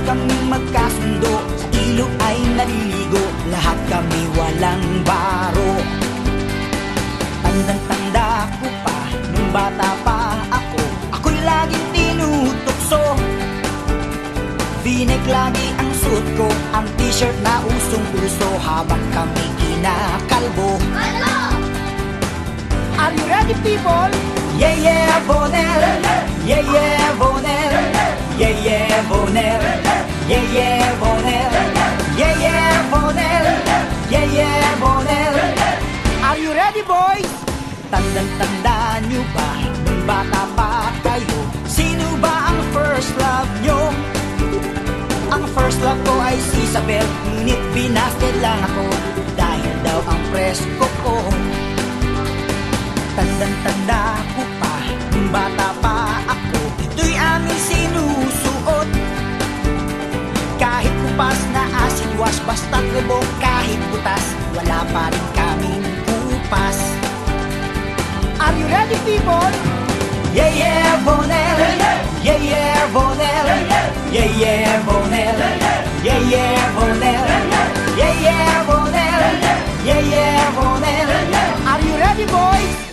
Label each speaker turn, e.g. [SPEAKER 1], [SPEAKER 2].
[SPEAKER 1] kaming magkasundo, sa ilog ay naliligo, lahat kami walang baro. Tandang-tanda ko pa, nung bata pa ako, ako'y laging tinutokso. V-neck lagi ang suot ko, ang t-shirt na usong-uso, habang kami kinakalbo. Are you ready, people? Yeah, yeah, Bonel. Yeah, yeah, Bonel. Yeah, yeah, Bonel. Yeah, yeah, Bonel. Yeah, yeah, Bonel. Yeah, yeah, Bonel. Are you ready, boys? Tandang-tanda nyo ba, nung bata pa kayo, sino ba ang first love nyo? Ang first love ko ay si Isabel, ngunit binasted lang ako dahil daw ang presko ko. Tandang-tanda ko pa, nung bata pa ako, ito'y aming sinusuot. Kahit kupas na acid wash, basta't lubog kahit butas, wala pa rin kaming kupas. Are you ready, people? Yeah, yeah, Bonel. Yeah, yeah, Bonel. Yeah, yeah, Bonel. Yeah, yeah, Bonel. Yeah, yeah, Bonel. Yeah, yeah, Bonel. Are you ready, boys?